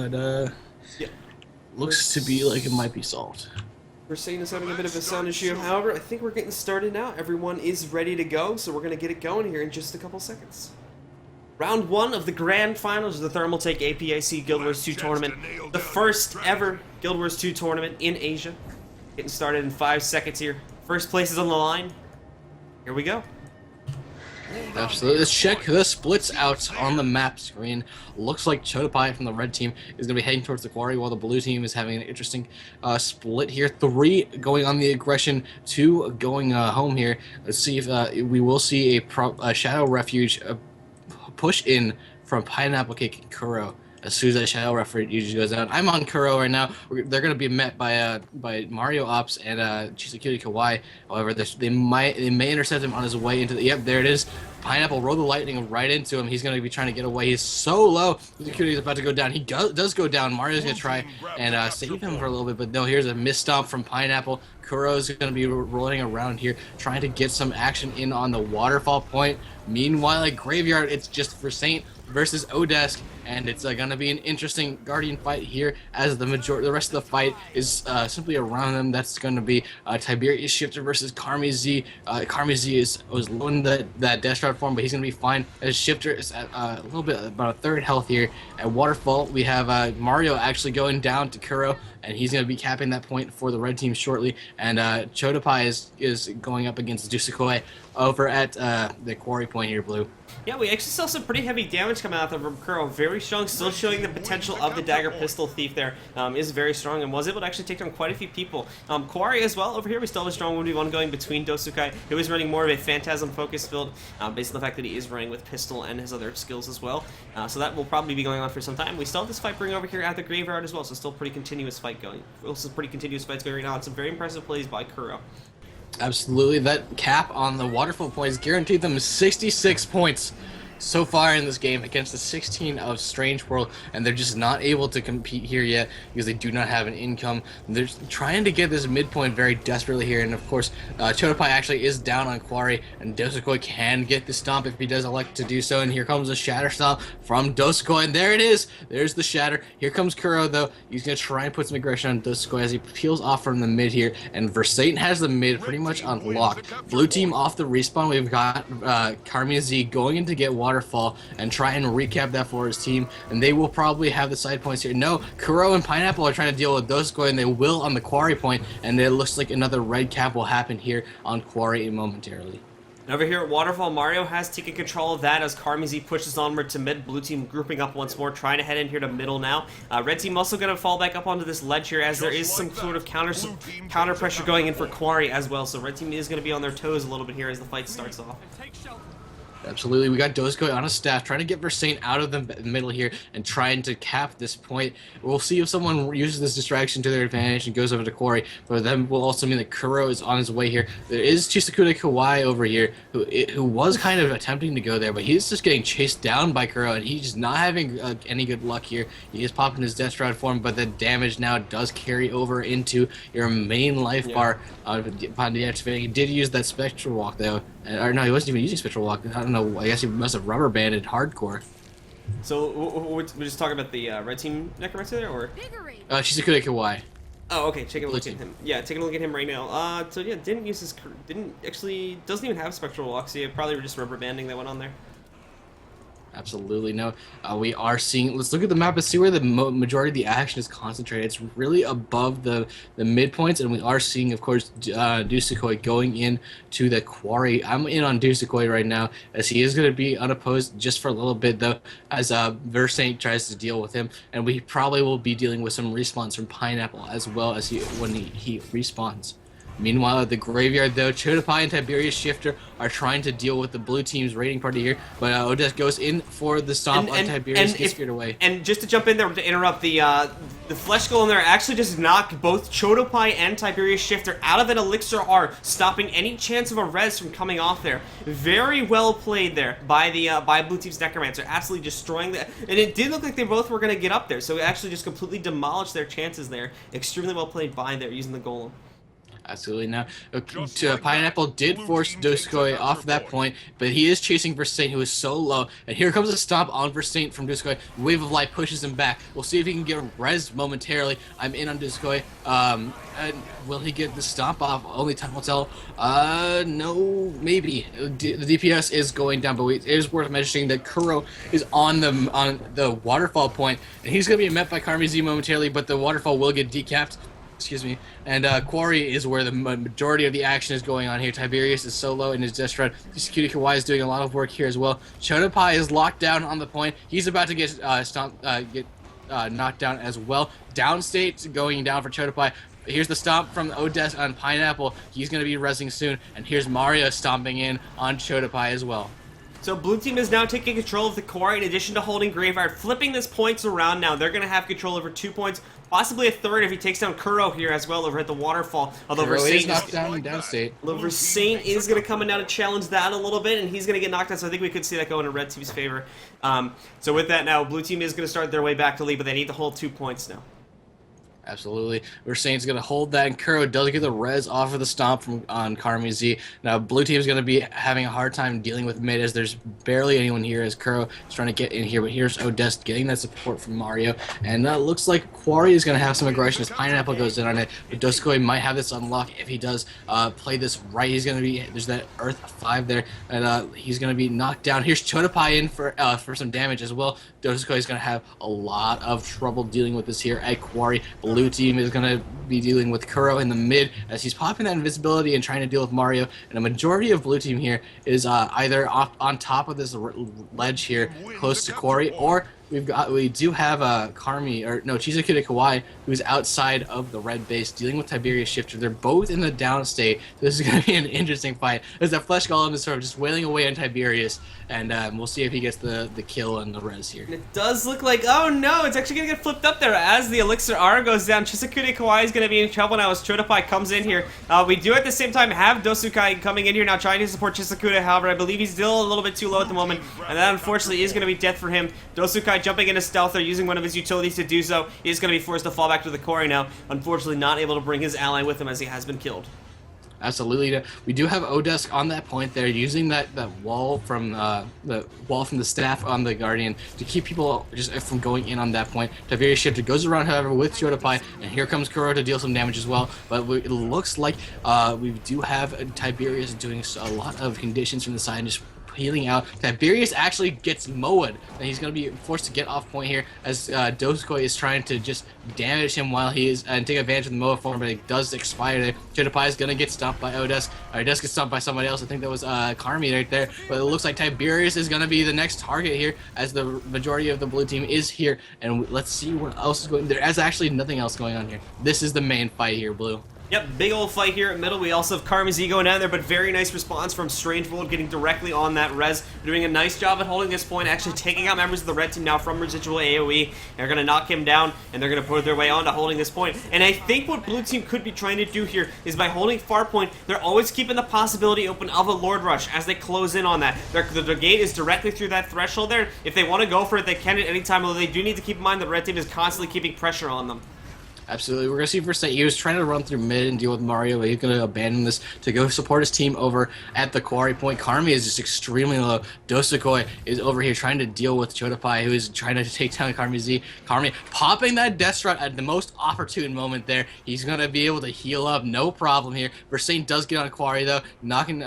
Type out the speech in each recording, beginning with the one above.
but Yeah. looks to be like it might be solved. Versailles is having a bit of a sound issue. However, I think we're getting started now. Everyone is ready to go, so we're going to get it going here in just a couple seconds. Round 1 of the grand finals of the Thermaltake APAC Guild Wars 2 tournament. The first ever Guild Wars 2 tournament in Asia. Getting started in 5 seconds here. First place is on the line. Here we go. Absolutely. Let's check the splits out on the map screen. Looks like Chotapai from the red team is going to be heading towards the quarry, while the blue team is having an interesting split here. 3 going on the aggression, 2 going home here. Let's see if we will see a Shadow Refuge push in from Pineapple Cake and Kuro. As soon as that Shadow Refuge goes down, I'm on Kuro right now. They're going to be met by Mario Ops and Chisakuri Kawaii. However, they may intercept him on his way into the. Yep, there it is. Pineapple roll the lightning right into him. He's going to be trying to get away. He's so low. Chisakuri is about to go down. He does go down. Mario's going to try and save him for a little bit, but no. Here's a missed stomp from Pineapple. Kuro's going to be rolling around here, trying to get some action in on the waterfall point. Meanwhile, at Graveyard, it's just for Saint versus Odesk, and it's going to be an interesting Guardian fight here, as the rest of the fight is simply around them. That's going to be Tiberius Shifter versus Karmi Z. Karmi Z was low in that Death Shroud form, but he's going to be fine, as Shifter is at a little bit, about a third health here. At Waterfall, we have Mario actually going down to Kuro, and he's going to be capping that point for the red team shortly. And Chotapai is going up against Dusukoi over at the quarry point here, Blue. Yeah, we actually saw some pretty heavy damage coming out there from Kuro. Very strong, still showing the potential of the Dagger Pistol Thief there. Is very strong and was able to actually take down quite a few people. Quarry as well, over here we still have a strong 1v1 going between Dosukai, who is running more of a Phantasm focus build, based on the fact that he is running with pistol and his other skills as well. So that will probably be going on for some time. We still have this fight brewing over here at the Graveyard as well, so still pretty continuous fight going. Also pretty continuous fights going right now, and some very impressive plays by Kuro. Absolutely, that cap on the waterfall points guaranteed them 66 points so far in this game against the 16 of Strange World, and they're just not able to compete here yet because they do not have an income. They're trying to get this midpoint very desperately here, and of course Chotapai actually is down on Quarry, and Dosukoi can get the stomp if he does elect to do so. And here comes a Shatter Stomp from Dosukoi, and there it is. There's the Shatter. Here comes Kuro though. He's going to try and put some aggression on Dosukoi as he peels off from the mid here, and Versailles has the mid pretty much on lock. Blue team off the respawn. We've got Karmi Z going in to get Waterfall and try and recap that for his team, and they will probably have the side points here. No, Kuro and Pineapple are trying to deal with Dosukoi, and they will on the quarry point, and it looks like another red cap will happen here on quarry momentarily. And over here at Waterfall, Mario has taken control of that as Karmizi pushes onward to mid. Blue team grouping up once more, trying to head in here to middle now. Red team also going to fall back up onto this ledge here, as there is some sort of counter pressure going in for Quarry as well. So red team is going to be on their toes a little bit here as the fight starts off. Absolutely, we got Dosukoi on his staff, trying to get Versailles out of the middle here and trying to cap this point. We'll see if someone uses this distraction to their advantage and goes over to Quarry, but that will also mean that Kuro is on his way here. There is Chisakuri Kawaii over here, who was kind of attempting to go there, but he's just getting chased down by Kuro, and he's just not having any good luck here. He is popping his Death Shroud form, but the damage now does carry over into your main life bar upon deactivating. He did use that Spectral Walk, though. Or no, he wasn't even using Spectral Walk. I don't know. I guess he must have rubber banded hardcore. So we're just talking about the red team necromancer there, or? Chisakuri Kawaii. Oh, okay. Taking a look at him. Yeah, taking a look at him right now. So yeah, doesn't even have Spectral Walk. So yeah, probably just rubber banding that went on there. Absolutely no. We are seeing. Let's look at the map and see where the majority of the action is concentrated. It's really above the midpoints, and we are seeing, of course, Dusukoi going in to the quarry. I'm in on Dusukoi right now, as he is going to be unopposed just for a little bit though, as Versailles tries to deal with him, and we probably will be dealing with some respawns from Pineapple as well as when he respawns. Meanwhile, at the Graveyard, though, Chotapai and Tiberius Shifter are trying to deal with the blue team's raiding party here, but Odesk goes in for the stomp on Tiberius, gets scared away. And just to jump in there to interrupt, the Flesh Golem there actually just knocked both Chotapai and Tiberius Shifter out of an Elixir R, stopping any chance of a res from coming off there. Very well played there by Blue Team's Necromancer, absolutely destroying that. And it did look like they both were going to get up there, so it actually just completely demolished their chances there. Extremely well played by there using the Golem. Absolutely. Now, Pineapple did force Duskoi off that point, but he is chasing Versailles, who is so low. And here comes a stomp on Versailles from Duskoi. Wave of Light pushes him back. We'll see if he can get res momentarily. I'm in on Duskoi. And will he get the stomp off? Only time will tell. No, maybe. The DPS is going down, but it is worth mentioning that Kuro is on the waterfall point, and he's going to be met by Karmi Z momentarily, but the waterfall will get decapped. Excuse me. And Quarry is where the majority of the action is going on here. Tiberius is solo in his death shred. Cutie Kawhi is doing a lot of work here as well. Chonapai is locked down on the point. He's about to get knocked down as well. Downstate going down for Chonapai. Here's the stomp from Odess on Pineapple. He's going to be rezzing soon. And here's Mario stomping in on Chonapai as well. So blue team is now taking control of the core in addition to holding Graveyard, flipping this points around now. They're going to have control over 2 points, possibly a third if he takes down Kuro here as well over at the waterfall. Although Versailles is knocked down in downstate. Versailles is going to come in now to challenge that a little bit, and he's going to get knocked out, so I think we could see that go into red team's favor. So with that now, blue team is going to start their way back to lead, but they need to hold 2 points now. Absolutely. We're saying it's going to hold that, and Kuro does get the res off of the stomp on Karmi Z. Now, blue team is going to be having a hard time dealing with mid, as there's barely anyone here, as Kuro is trying to get in here, but here's Odess getting that support from Mario, and looks like Quarry is going to have some aggression as Pineapple goes in on it, but Duskoi might have this unlock if he does play this right. He's going to be, there's that Earth 5 there, and he's going to be knocked down. Here's Chonapai in for some damage as well. Duskoi is going to have a lot of trouble dealing with this here at Quarry. Blue team is going to be dealing with Kuro in the mid as he's popping that invisibility and trying to deal with Mario, and a majority of blue team here is either on top of this ledge here close to Quarry, or we do have Chizukita Kawhi, who's outside of the red base dealing with Tiberius Shifter. They're both in the down state. This is going to be an interesting fight as that Flesh Golem is sort of just wailing away on Tiberius, and we'll see if he gets the kill and the res here. And it does look like, oh no, it's actually going to get flipped up there as the Elixir R goes down. Chizukita Kawhi is going to be in trouble now as Chodapai comes in here. We do at the same time have Dosukai coming in here now trying to support Chizukita, however, I believe he's still a little bit too low at the moment, and that unfortunately is going to be death for him. Dosukai jumping into stealth there, using one of his utilities to do so. He's going to be forced to fall back to the quarry now, unfortunately not able to bring his ally with him as he has been killed. Absolutely. We do have Odesk on that point there, using that wall from the staff on the Guardian to keep people just from going in on that point. Tiberius Shifter goes around, however, with Chodapai, and here comes Kuro to deal some damage as well. But it looks like we do have Tiberius doing a lot of conditions from the side and just healing out. Tiberius actually gets mowed, and he's going to be forced to get off point here as Doskoi is trying to just damage him while he is and take advantage of the Moa form, but it does expire there. Chodapai is going to get stomped by Odesk. Odesk gets stomped by somebody else. I think that was Karmi right there, but it looks like Tiberius is going to be the next target here as the majority of the blue team is here, and let's see what else is going. There is actually nothing else going on here. This is the main fight here, blue. Yep, big old fight here at middle. We also have Karma Z going down there, but very nice response from Strange World getting directly on that res. Doing a nice job at holding this point, actually taking out members of the red team now from residual AoE. They're going to knock him down, and they're going to put their way on to holding this point. And I think what blue team could be trying to do here is by holding far point, they're always keeping the possibility open of a Lord Rush as they close in on that. The gate is directly through that threshold there. If they want to go for it, they can at any time, although they do need to keep in mind that the red team is constantly keeping pressure on them. Absolutely. We're going to see first that he was trying to run through mid and deal with Mario, but he's going to abandon this to go support his team over at the quarry point. Karmi is just extremely low. Dosakoi is over here trying to deal with Chodapai, who is trying to take down Karmi Z. Karmi popping that death strut at the most opportune moment there. He's going to be able to heal up, no problem here. Versailles does get on quarry, though, knocking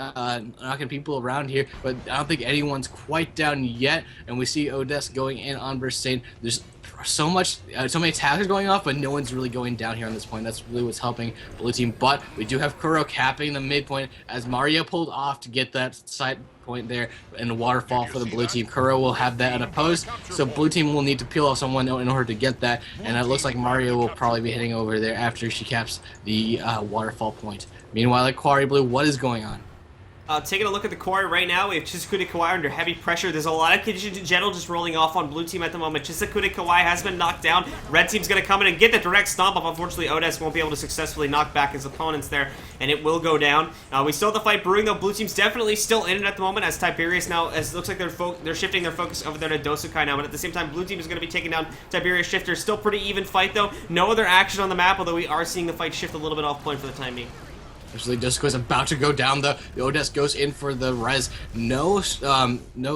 people around here, but I don't think anyone's quite down yet, and we see Odess going in on Versailles. There's so many attacks going off, but no one's really going down here on this point. That's really what's helping blue team. But we do have Kuro capping the midpoint as Mario pulled off to get that side point there and the waterfall for the blue team. Kuro will have that unopposed, so blue team will need to peel off someone in order to get that, and it looks like Mario will probably be heading over there after she caps the waterfall point. Meanwhile, at Quarry Blue, what is going on? Taking a look at the quarry right now, we have Chizukita Kawhi under heavy pressure. There's a lot of conditions in general just rolling off on blue team at the moment. Chizukita Kawhi has been knocked down. Red team's going to come in and get the direct stomp up. Unfortunately, Odes won't be able to successfully knock back his opponents there, and it will go down. We still have the fight brewing, though. Blue team's definitely still in it at the moment as Tiberius now, as it looks like they're shifting their focus over there to Dosukai now, but at the same time, blue team is going to be taking down Tiberius Shifter. Still pretty even fight, though. No other action on the map, although we are seeing the fight shift a little bit off point for the time being. Actually, Disco is about to go down. The Odes goes in for the res. No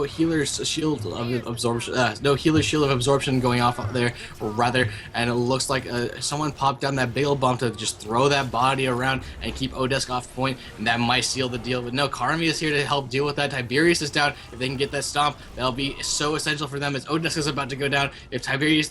healer's shield of absorption. No healer's shield of absorption going off there, or rather, and it looks like someone popped down that big old bump to just throw that body around and keep Odesk off point, and that might seal the deal. But no, Karmi is here to help deal with that. Tiberius is down. If they can get that stomp, that'll be so essential for them as Odesk is about to go down. If Tiberius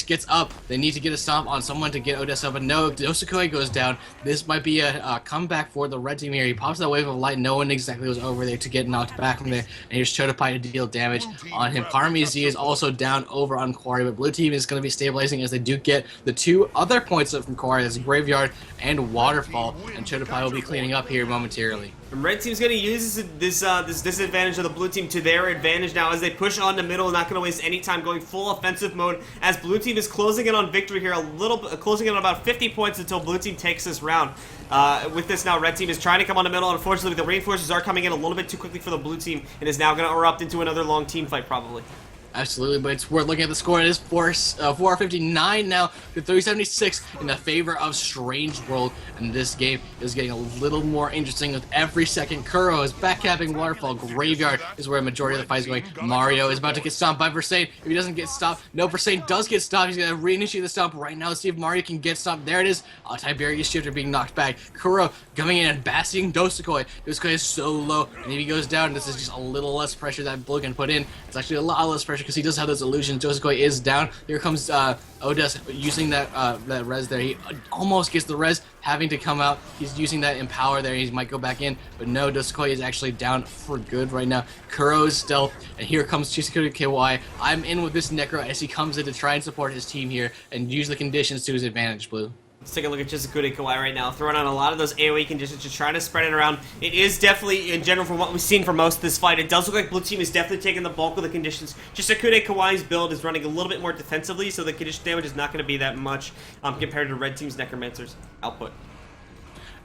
gets up, they need to get a stomp on someone to get Odesk up. But no, Dosakoi goes down. This might be a comeback for the red team here. He pops that wave of light. No one exactly was over there to get knocked back from there. And here's Chotopai to deal damage on him. Karmi Z is also down over on Quarry, but blue team is going to be stabilizing as they do get the 2 other points up from Quarry. That's Graveyard and Waterfall, and Chotopai will be cleaning up here momentarily. And red team's going to use this disadvantage of the blue team to their advantage now as they push on the middle, not going to waste any time going full offensive mode as blue team is closing in on victory here, closing in on about 50 points until blue team takes this round. With this now, red team is trying to come on the middle. Unfortunately, the reinforcers are coming in a little bit too quickly for the blue team and is now going to erupt into another long team fight probably. Absolutely, but it's worth looking at the score. It is 459 now to 376 in the favor of Strange World, and this game is getting a little more interesting with every second. Kuro is backcapping Waterfall. Graveyard is where a majority of the fight is going. Mario is about to get stomped by Versane. If he doesn't get stopped, no, Versane does get stopped. He's going to reinitiate the stomp right now. Let's see if Mario can get stopped. There it is. Tiberius Shifter being knocked back. Kuro coming in and basting Dosakoi. Dosakoi is so low, and if he goes down, this is just a little less pressure that Blue can put in. It's actually a lot less pressure because he does have those illusions. Dosakoi is down. Here comes Odes using that res there. He almost gets the res, having to come out. He's using that empower there. He might go back in, but no, Dosakoi is actually down for good right now. Kuro's stealth, and here comes Chisakura KY. I'm in with this Necro as he comes in to try and support his team here and use the conditions to his advantage, Blue. Let's take a look at Chisakura Kawhi right now, throwing on a lot of those AoE conditions, just trying to spread it around. It is definitely, in general, from what we've seen for most of this fight, it does look like blue team is definitely taking the bulk of the conditions. Chisakura Kawhi's build is running a little bit more defensively, so the condition damage is not going to be that much compared to red team's Necromancer's output.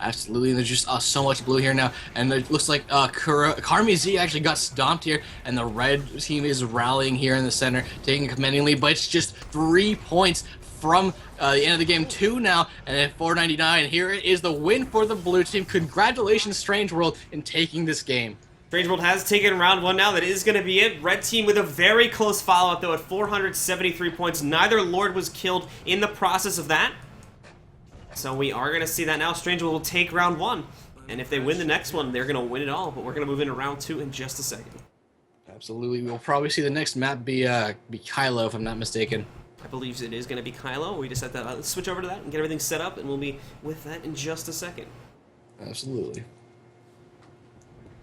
Absolutely, there's just so much blue here now, and it looks like Karmi Z actually got stomped here, and the red team is rallying here in the center, taking a commanding lead, but it's just 3 points from the end of the game. 2 now, and at 499, here it is the win for the blue team. Congratulations, Strange World, in taking this game. Strange World has taken round 1 now. That is going to be it. Red team with a very close follow-up, though, at 473 points. Neither Lord was killed in the process of that. So we are going to see that now. Strange World will take round 1. And if they win the next one, they're going to win it all. But we're going to move into round 2 in just a second. Absolutely. We'll probably see the next map be Kylo, if I'm not mistaken. I believe it is going to be Kylo. We just have to let's switch over to that and get everything set up, and we'll be with that in just a second. Absolutely.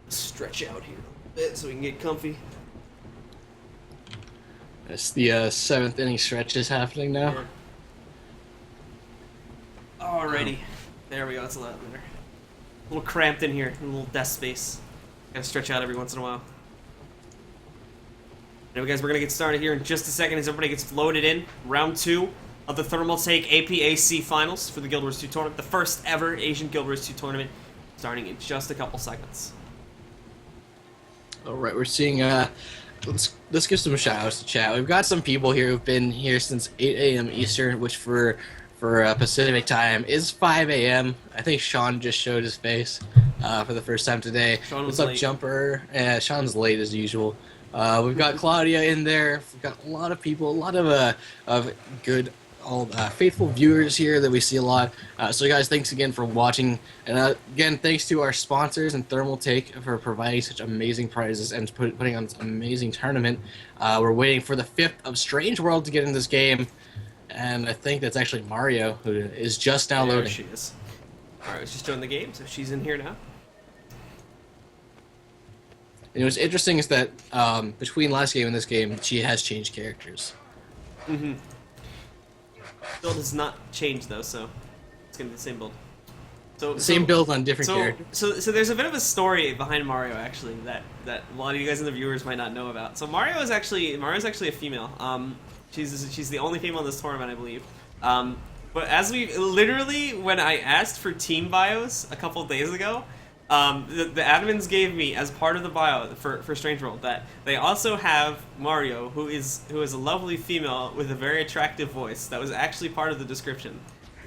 Stretch out here a bit so we can get comfy. That's the 7th inning stretch is happening now. Yeah. Alrighty. There we go. That's a lot better. A little cramped in here, a little desk space. Gotta stretch out every once in a while. Anyway, guys, we're going to get started here in just a second as everybody gets loaded in. Round 2 of the Thermaltake APAC Finals for the Guild Wars 2 tournament. The first ever Asian Guild Wars 2 tournament, starting in just a couple seconds. Alright, we're seeing, let's give some shout-outs to chat. We've got some people here who've been here since 8 a.m. Eastern, which for Pacific time is 5 a.m. I think Sean just showed his face for the first time today. What's up, late. Jumper? Yeah, Sean's late as usual. We've got Claudia in there. We've got a lot of people, a lot of good, faithful viewers here that we see a lot. So guys, thanks again for watching. And again, thanks to our sponsors and Thermaltake for providing such amazing prizes and putting on this amazing tournament. We're waiting for the 5th of Strange World to get in this game. And I think that's actually Mario, who is just now loading. There she is. Alright, let's just join the game, so she's in here now. And what's interesting is that between last game and this game, she has changed characters. Mm-hmm. Build has not changed, though, so it's going to be the same build. Same build on different characters. So there's a bit of a story behind Mario, actually, that a lot of you guys in the viewers might not know about. So Mario's actually a female. She's the only female in this tournament, I believe. But as literally, when I asked for team bios a couple days ago, the admins gave me, as part of the bio for Strange World, that they also have Mario, who is a lovely female with a very attractive voice. That was actually part of the description.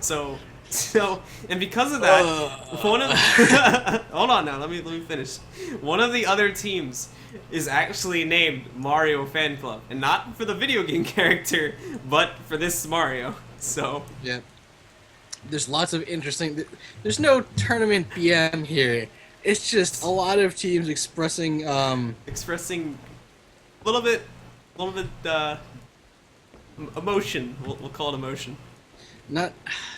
So, and because of that, one of hold on now, let me finish. One of the other teams is actually named Mario Fan Club, and not for the video game character, but for this Mario. So yeah, there's lots of interesting. There's no tournament BM here. It's just a lot of teams expressing expressing a little bit emotion. We'll call it emotion. not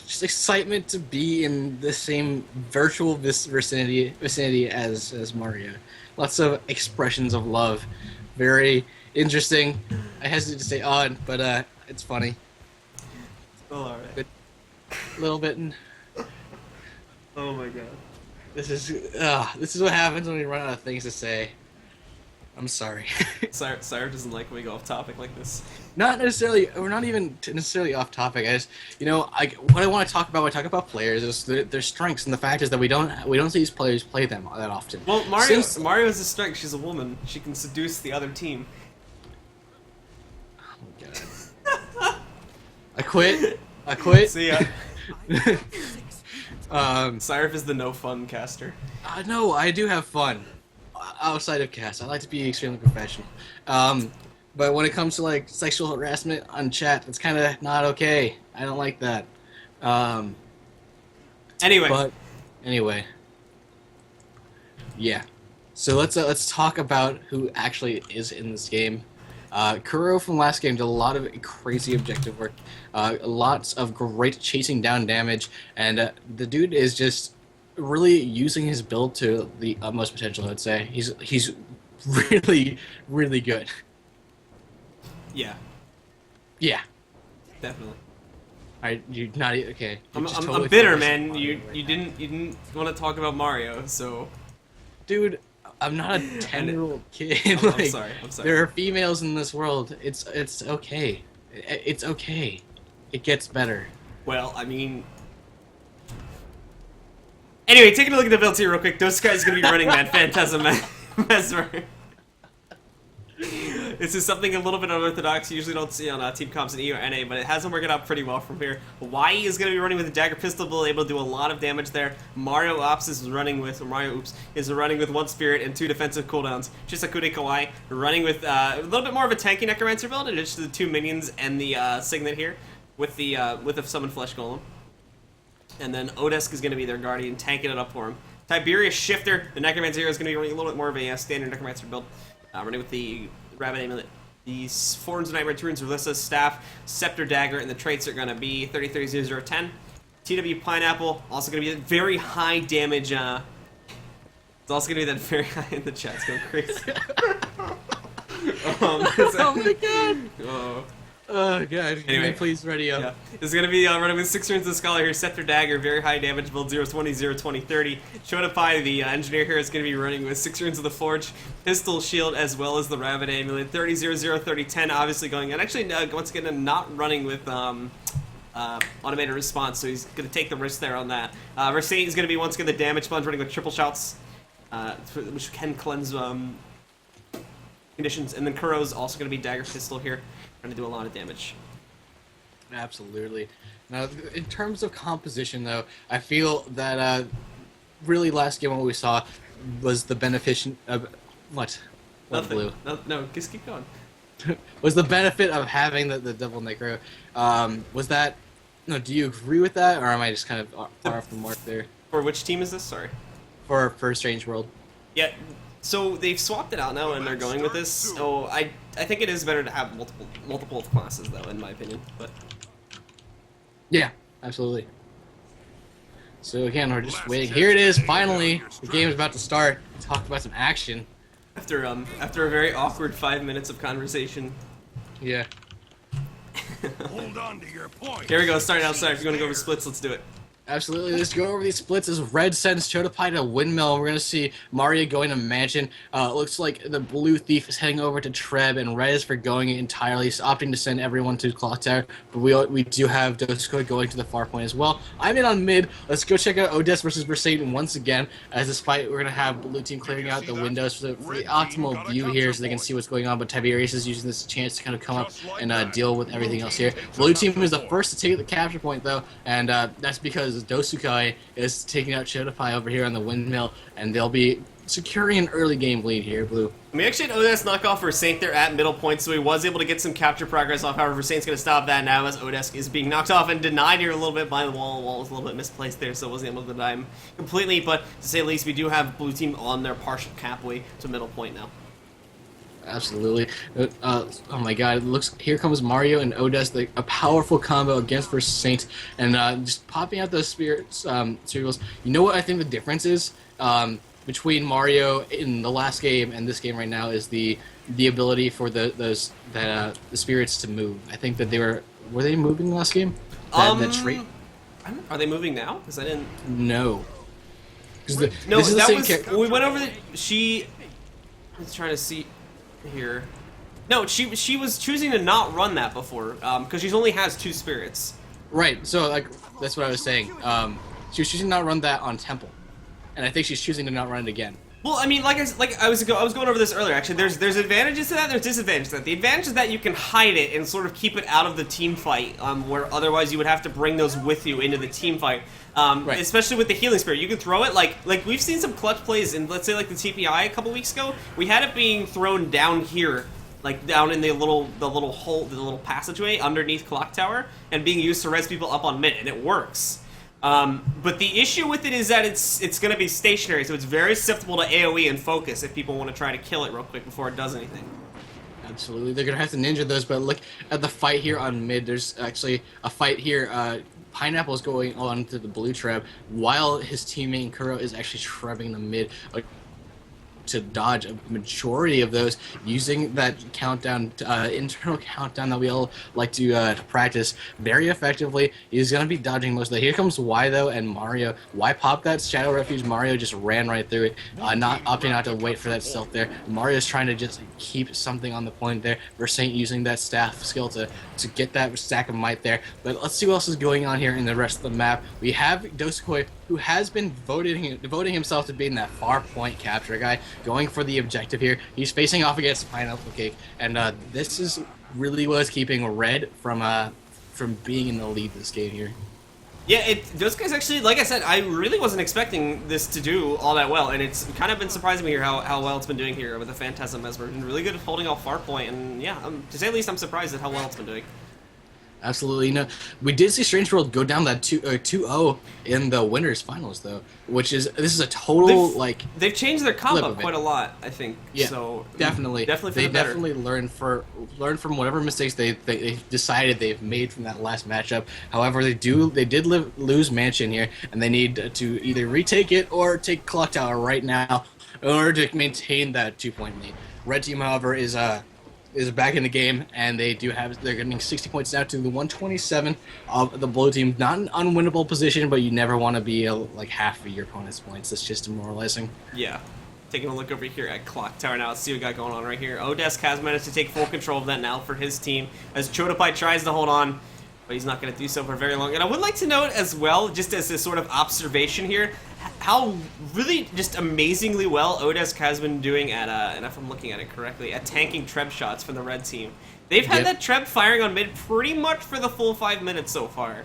just excitement to be in the same virtual vicinity as Mario. Lots of expressions of love. Very interesting. I hesitate to say odd, but it's funny. Oh, all right. But a little bit. Oh my god. This is what happens when we run out of things to say. I'm sorry. Sire doesn't like when we go off topic like this. Not necessarily. We're not even necessarily off topic. I just, what I want to talk about when I talk about players is their strengths, and the fact is that we don't see these players play them that often. Well, Mario has a strength. She's a woman. She can seduce the other team. Oh my god. I quit. See ya. Sire is the no fun caster. No, I do have fun outside of cast. I like to be extremely professional. But when it comes to like sexual harassment on chat, it's kind of not okay. I don't like that. Anyway. Yeah. So let's talk about who actually is in this game. Kuro from last game did a lot of crazy objective work, lots of great chasing down damage, and the dude is just really using his build to the utmost potential. I'd say he's really really good. Yeah. Yeah. Definitely. Alright, you're not okay. I'm bitter, man. You didn't want to talk about Mario, so. Dude, I'm not a 10-year-old kid. I'm sorry. There are females in this world. It's okay. It's okay. It gets better. Well, I mean. Anyway, taking a look at the builds here real quick. Those guys gonna be running that Phantasm Mesmer. This is something a little bit unorthodox. You usually don't see on Team Comps in E or NA, but it has been working out pretty well from here. Y is going to be running with a Dagger Pistol, able to do a lot of damage there. Mario Oops is running with one Spirit and 2 defensive cooldowns. Chisakure Kawaii running with a little bit more of a tanky Necromancer build, in addition to the 2 minions and the Signet here with the Summon Flesh Golem. And then Odesk is going to be their Guardian, tanking it up for him. Tiberius Shifter, the Necromancer here, is going to be running a little bit more of a standard Necromancer build. Running with the Rabbit Amulet. The Forms of Nightmare Tunes, Relissa's Staff, Scepter Dagger, and the traits are going to be 330010. TW Pineapple, also going to be very high damage. It's also going to be that very high in the chat. It's going crazy. Oh my god! Oh god, anyway, please ready up. Yeah. It's going to be running with 6 Runes of the Scholar here, Scepter Dagger, very high damage build, 020, 020, 30. Shotopai, the Engineer here, is going to be running with 6 Runes of the Forge, Pistol Shield, as well as the Rabbit Amulet, 30, 00, 30, 10, obviously going, and actually, once again, not running with Automated Response, so he's going to take the risk there on that. Versailles is going to be, once again, the Damage Sponge, running with Triple Shouts, which can cleanse conditions, and then Kuro's also going to be Dagger Pistol here, trying to do a lot of damage. Absolutely. Now, in terms of composition, though, I feel that really last game what we saw was the beneficent of what? Nothing. Blue. No, just keep going. Was the benefit of having the double necro? Was that? No, do you agree with that, or am I just kind of far off the mark there? For which team is this? Sorry. For Strange World. Yeah. So they've swapped it out now, and they're going with this. So I think it is better to have multiple classes, though, in my opinion. But yeah, absolutely. So again, we're just waiting. Here it is, finally. The game is about to start. Let's talk about some action. After a very awkward 5 minutes of conversation. Yeah. Hold on to your point. Here we go. Starting outside. If you want to go over splits, let's do it. Absolutely. Let's go over these splits as Red sends Chodapai to Windmill. We're going to see Mario going to Mansion. Looks like the Blue Thief is heading over to Treb, and Red is forgoing it entirely, opting to send everyone to Clock Tower. But we do have Dosuko going to the far point as well. I'm in on mid. Let's go check out Odess versus Versailles once again. As this fight, we're going to have Blue Team clearing out the windows for the optimal view here so they can see what's going on. But Tiberius is using this chance to kind of come up and deal with everything else here. Blue Team is the first to take the capture point, though, and that's because Dosukai is taking out Chodapai over here on the Windmill, and they'll be securing an early game lead here, Blue. We actually had Odesk knock off Versailles there at middle point, so he was able to get some capture progress off. However, Versailles going to stop that now as Odesk is being knocked off and denied here a little bit by the wall. The wall was a little bit misplaced there, so wasn't able to deny him completely. But to say the least, we do have Blue Team on their partial capway to middle point now. Absolutely. Oh my god, it looks, here comes Mario and Odess, a powerful combo against Versus Saint, and just popping out those spirits cereals. You know what I think the difference is between Mario in the last game and this game right now is the ability for the spirits to move. I think that were they moving last game? That trait? Are they moving now? Because I didn't... No. No, that was... We went over the... Let's try to see... here. No, she was choosing to not run that before, because she only has 2 spirits. Right, so like that's what I was saying. She was choosing to not run that on Temple, and I think she's choosing to not run it again. Well, I mean, I was going over this earlier. Actually, there's advantages to that. There's disadvantages to that. The advantage is that you can hide it and sort of keep it out of the team fight, where otherwise you would have to bring those with you into the team fight. Right. Especially with the healing spirit, you can throw it like we've seen some clutch plays in, let's say, like the TPI a couple weeks ago. We had it being thrown down here, like down in the little hole, the little passageway underneath Clock Tower, and being used to res people up on mid, and it works. But the issue with it is that it's going to be stationary, so it's very susceptible to AoE and focus if people want to try to kill it real quick before it does anything. Absolutely, they're going to have to ninja those, but look at the fight here on mid. There's actually a fight here. Pineapple's going on to the blue trap, while his teammate Kuro is actually trapping the mid to dodge a majority of those using that countdown, internal countdown that we all like to practice very effectively. He's going to be dodging most of that. Here comes Y, though, and Mario. Y popped that Shadow Refuge. Mario just ran right through it, not opting not to wait for that stealth there. Mario's trying to just keep something on the point there. Versailles using that staff skill to get that stack of might there. But let's see what else is going on here in the rest of the map. We have Dosukoi, who has been devoting himself to being that far point capture guy, going for the objective here. He's facing off against Thermaltake, and this is really what's keeping Red from being in the lead this game here. Yeah, those guys actually, like I said, I really wasn't expecting this to do all that well, and it's kind of been surprising me here how well it's been doing here with the Phantasm Mesmer. Been really good at holding off far point, and yeah, to say the least, I'm surprised at how well it's been doing. Absolutely. No, we did see Strange World go down that 2-0 in the winners finals, though, which is a total they've changed their combo quite a lot, I think. Yeah, so definitely they definitely learned from whatever mistakes they decided they've made from that last matchup. However, they did lose Mansion here, and they need to either retake it or take Clock Tower right now in order to maintain that 2-point lead. Red team, however, is back in the game, and they're getting 60 points down to the 127 of the blue team. Not an unwinnable position, but you never want to be like half of your opponent's points. That's just demoralizing. Yeah. Taking a look over here at Clock Tower now. Let's see what we got going on right here. Odesk has managed to take full control of that now for his team, as Chodapai tries to hold on, but he's not going to do so for very long. And I would like to note as well, just as a sort of observation here, how really just amazingly well Odesk has been doing at, and if I'm looking at it correctly, at tanking Treb shots from the red team. They've had that Treb firing on mid pretty much for the full 5 minutes so far.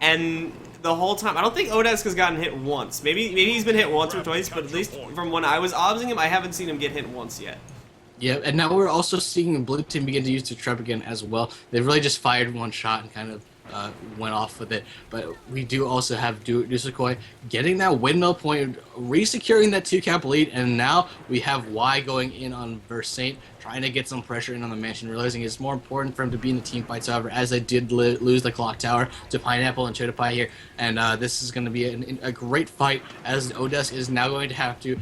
And the whole time, I don't think Odesk has gotten hit once. Maybe he's been hit once or twice, but at least from when I was observing him, I haven't seen him get hit once yet. Yeah, and now we're also seeing the blue team begin to use the Treb again as well. They've really just fired one shot and kind of went off with it, but we do also have Dusukoi getting that windmill point, re-securing that 2-cap lead, and now we have Y going in on Versailles, trying to get some pressure in on the Mansion, realizing it's more important for him to be in the team fights, however, as they did lose the Clock Tower to Pineapple and Chodapai here, and this is going to be a great fight, as Odesk is now going to have to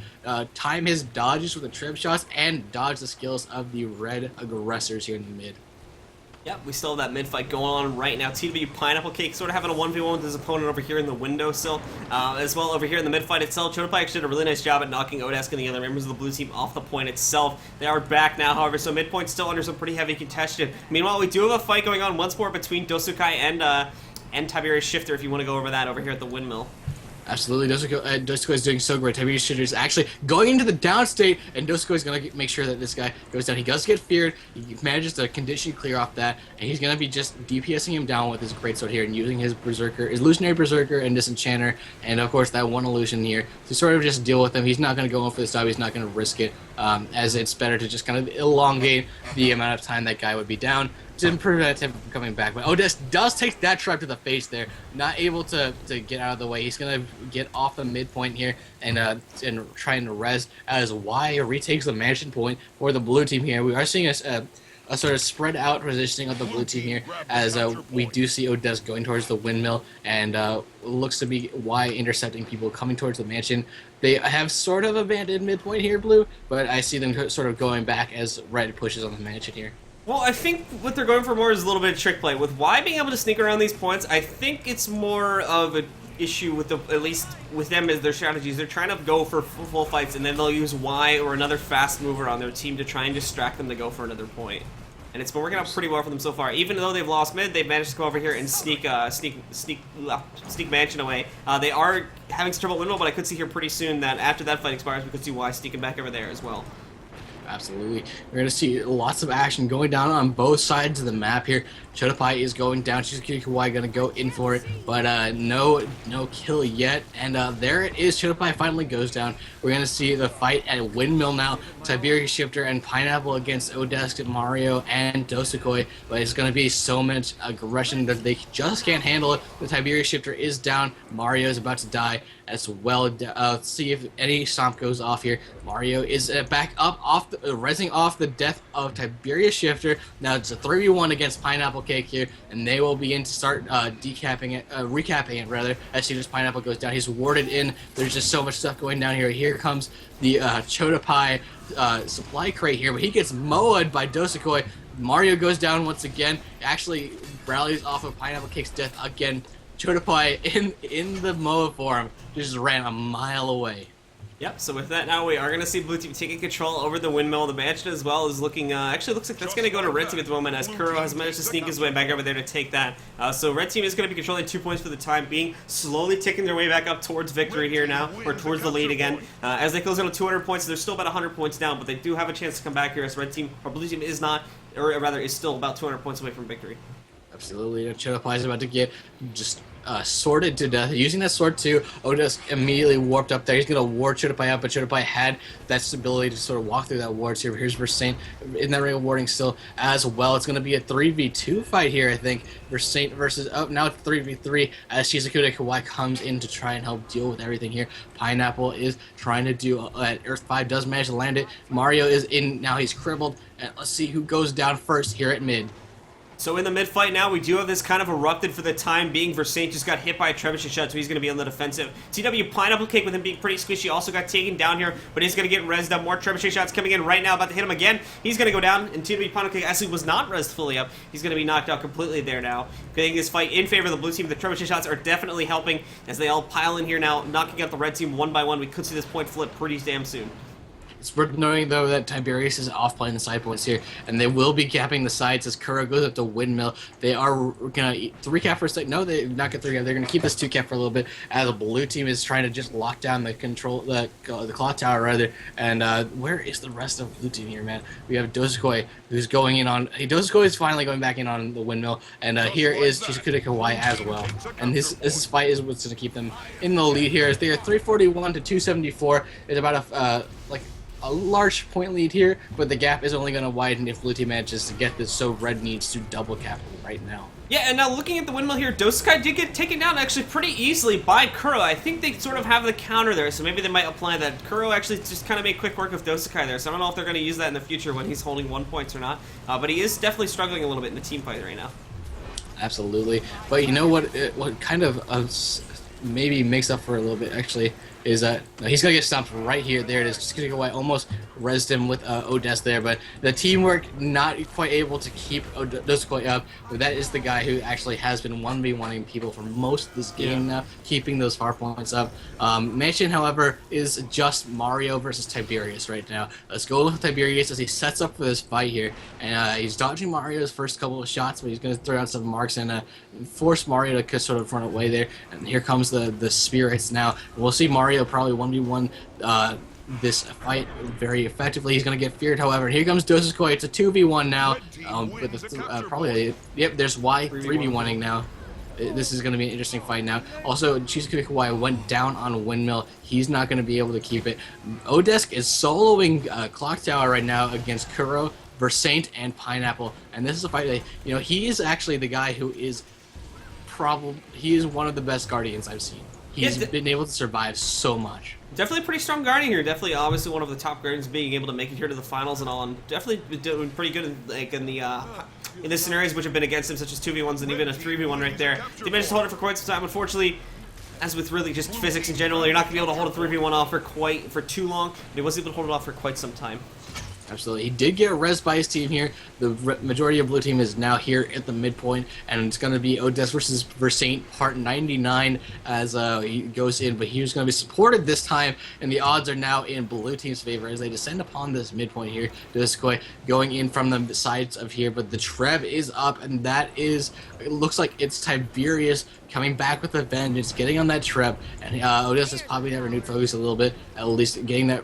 time his dodges with the trip shots and dodge the skills of the red aggressors here in the mid. Yep, we still have that mid-fight going on right now. TW Pineapple Cake sort of having a 1v1 with his opponent over here in the windowsill. As well over here in the mid-fight itself, Chotapie actually did a really nice job at knocking Odesk and the other members of the blue team off the point itself. They are back now, however, so mid-point's still under some pretty heavy contention. Meanwhile, we do have a fight going on once more between Dosukai and Tiberius Shifter, if you want to go over that over here at the windmill. Absolutely, Dosuko is doing so great. Tiberius Shifter is actually going into the downstate, and Dosuko is going to make sure that this guy goes down. He does get feared. He manages to condition clear off that, and he's going to be just DPSing him down with his greatsword here and using his Berserker, his Illusionary Berserker and Disenchanter, and of course that one illusion here to sort of just deal with him. He's not going to go in for the stab. He's not going to risk it, as it's better to just kind of elongate the amount of time that guy would be down to prevent him from coming back. But Odesk does take that trap to the face there, not able to get out of the way. He's gonna get off the midpoint here and trying to res as Y retakes the mansion point for the blue team here. We are seeing a sort of spread out positioning of the blue team here, as we do see Odesk going towards the windmill, and looks to be Y intercepting people coming towards the mansion. They have sort of abandoned midpoint here, blue, but I see them sort of going back as red pushes on the mansion here. Well, I think what they're going for more is a little bit of trick play. With Y being able to sneak around these points, I think it's more of an issue with at least with them as their strategies. They're trying to go for full fights, and then they'll use Y or another fast mover on their team to try and distract them to go for another point. And it's been working out pretty well for them so far. Even though they've lost mid, they've managed to come over here and sneak mansion away. They are having some trouble with windmill, but I could see here pretty soon that after that fight expires, we could see Y sneaking back over there as well. Absolutely. We're going to see lots of action going down on both sides of the map here. Chotapie is going down. Shizuki Kawai going to go in for it, but no kill yet. And there it is. Chotapie finally goes down. We're going to see the fight at Windmill now. Tiberius Shifter and Pineapple against Odesk, Mario, and Dosukoi. But it's going to be so much aggression that they just can't handle it. The Tiberius Shifter is down. Mario is about to die as well. Let's see if any stomp goes off here. Mario is back up, rezzing off the death of Tiberius Shifter. Now it's a 3v1 against Pineapple Cake here, and they will begin to start recapping it rather, as soon as Pineapple goes down. He's warded in. There's just so much stuff going down here. Here comes the Chotapie supply crate here, but he gets mowed by Dosukoi. Mario goes down once again, actually rallies off of Pineapple Cake's death again. Chotapie in the MOA form just ran a mile away. Yep, so with that now we are going to see blue team taking control over the windmill. The mansion as well is looking, actually looks like that's going to go to red team at the moment, as Kuro has managed to sneak his way back over there to take that. So red team is going to be controlling 2 points for the time being, slowly taking their way back up towards victory here now, or towards the lead again. As they close in on 200 points, they're still about 100 points down, but they do have a chance to come back here as red team, or blue team is not, or rather is still about 200 points away from victory. Absolutely, Chotapie is about to get just sorted to death. Using that sword too, Odesk immediately warped up there. He's going to ward Chotapie out, but Chotapie had that stability to sort of walk through that ward. So here's Versailles in that ring of warding still as well. It's going to be a 3v2 fight here, I think. Versailles versus, now it's 3v3 as Shizuku Kawai comes in to try and help deal with everything here. Pineapple is trying to do, Earth 5 does manage to land it. Mario is in, now he's crippled, and let's see who goes down first here at mid. So in the mid-fight now, we do have this kind of erupted for the time being. Versailles just got hit by a trebuchet shot, so he's going to be on the defensive. TW Pineapple Cake, with him being pretty squishy, also got taken down here, but he's going to get rezzed up. More trebuchet shots coming in right now, about to hit him again. He's going to go down, and TW Pineapple Cake actually was not rezzed fully up. He's going to be knocked out completely there now. Getting this fight in favor of the blue team. The trebuchet shots are definitely helping as they all pile in here now, knocking out the red team one by one. We could see this point flip pretty damn soon. It's worth knowing, though, that Tiberius is off playing the side points here, and they will be capping the sides as Kuro goes up to Windmill. They are going to 3-cap for a second. No, they're not going to 3-cap. They're going to keep this 2-cap for a little bit, as the blue team is trying to just lock down the clock tower, rather. And where is the rest of the blue team here, man? We have Dosukoi, who's going in on... Dosukoi is finally going back in on the Windmill, and here is Shizuku Kawai as well. And this fight is what's going to keep them in the lead here. They are 341 to 274. It's about a large point lead here, but the gap is only going to widen if blue team manages to get this, so red needs to double cap right now. Yeah, and now looking at the windmill here, Dosukai did get taken down actually pretty easily by Kuro. I think they sort of have the counter there, so maybe they might apply that. Kuro actually just kind of made quick work of Dosukai there, so I don't know if they're going to use that in the future when he's holding 1 points or not, but he is definitely struggling a little bit in the team fight right now. Absolutely, but you know what kind of maybe makes up for a little bit, actually, is he's gonna get stomped right here. There it is. Just gonna go away. Almost rezzed him with Odess there, but the teamwork not quite able to keep Doskoi up. But that is the guy who actually has been 1v1ing people for most of this game now, keeping those far points up. Mansion, however, is just Mario versus Tiberius right now. Let's go with Tiberius as he sets up for this fight here, and he's dodging Mario's first couple of shots, but he's gonna throw out some marks and force Mario to sort of run away there. And here comes the spirits now. We'll see Mario probably 1v1 this fight very effectively. He's going to get feared, however. Here comes Doskoi. It's a 2v1 now. Probably, yep, there's Y 3v1ing now. This is going to be an interesting fight now. Also, Shizuku Kawai went down on Windmill. He's not going to be able to keep it. Odesk is soloing Clock Tower right now against Kuro, Versaint, and Pineapple. And this is a fight that, you know, he is actually the guy who is he is one of the best Guardians I've seen. He's been able to survive so much. Definitely a pretty strong Guardian here. Definitely, obviously, one of the top Guardians being able to make it here to the finals and all. And definitely doing pretty good in the scenarios which have been against him, such as 2v1s and even a 3v1 right there. They managed to hold it for quite some time. Unfortunately, as with really just physics in general, you're not going to be able to hold a 3v1 off for too long. But he was able to hold it off for quite some time. Absolutely. He did get res by his team here. The majority of blue team is now here at the midpoint, and it's going to be Odess versus Versaint, part 99, as he goes in, but he was going to be supported this time, and the odds are now in blue team's favor as they descend upon this midpoint here. Doskoi going in from the sides of here, but the Trev is up, and that is, it looks like it's Tiberius coming back with a vengeance, getting on that Trev, and Odess is probably never renewed focus a little bit, at least getting that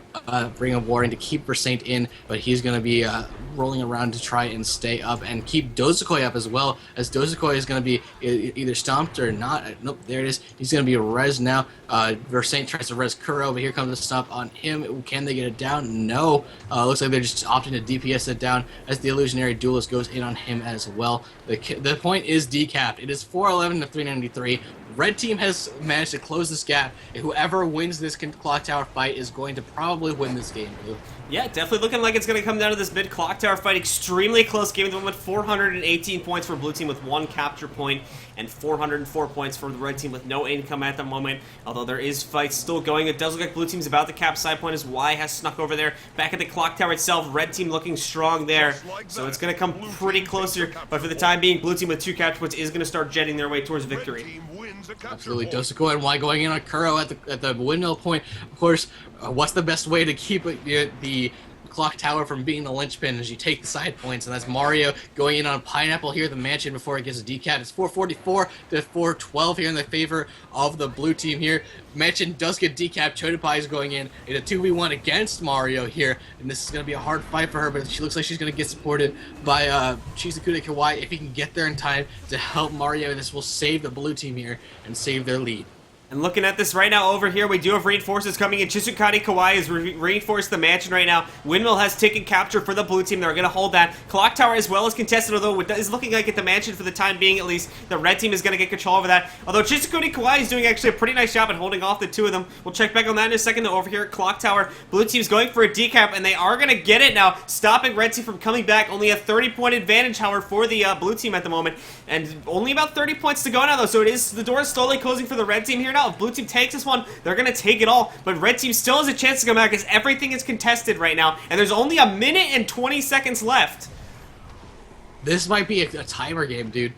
Ring of War in to keep Versaint in, but he's going to be rolling around to try and stay up and keep Doskoi up as well, as Doskoi is going to be either stomped or not. Nope, there it is. He's going to be res now. Versaint tries to res Kuro, but here comes the stomp on him. Can they get it down? No. Looks like they're just opting to DPS it down as the Illusionary Duelist goes in on him as well. The point is decapped. It is 411 to 393. Red team has managed to close this gap. Whoever wins this clock tower fight is going to probably win this game. Yeah, definitely looking like it's going to come down to this mid clock tower fight. Extremely close game at the moment. 418 points for blue team with 1 capture point, and 404 points for the red team with no income at the moment. Although there is fights still going. It does look like blue team's about to cap side point as Y has snuck over there. Back at the clock tower itself, red team looking strong there. So it's going to come pretty close here. But for the time being, blue team with 2 capture points is going to start jetting their way towards victory. Absolutely. Doskoi and Y going in on Kuro at the windmill point. Of course, what's the best way to keep the clock tower from being the linchpin as you take the side points, and that's Mario going in on Pineapple here at the mansion before it gets a decap. It's 444 to 412 here in the favor of the blue team here. Mansion does get decapped. Chodapai is going in a 2v1 against Mario here, and this is going to be a hard fight for her, but she looks like she's going to get supported by Shizuku Kawai if he can get there in time to help Mario. This will save the blue team here and save their lead. And looking at this right now over here, we do have reinforcements coming in. Chizukari Kawai is reinforced the mansion right now. Windmill has taken capture for the blue team. They're going to hold that. Clock Tower as well as contested, although it is looking like at the mansion for the time being at least. The red team is going to get control over that. Although Chizukari Kawai is doing actually a pretty nice job at holding off the two of them. We'll check back on that in a second. Over here at Clock Tower, blue team's going for a decap, and they are going to get it now, stopping red team from coming back. Only a 30-point advantage, however, for the blue team at the moment. And only about 30 points to go now, though, so the door is slowly closing for the red team here now. If blue team takes this one, they're going to take it all, but red team still has a chance to come back as everything is contested right now, and there's only a minute and 20 seconds left. This might be a timer game, dude.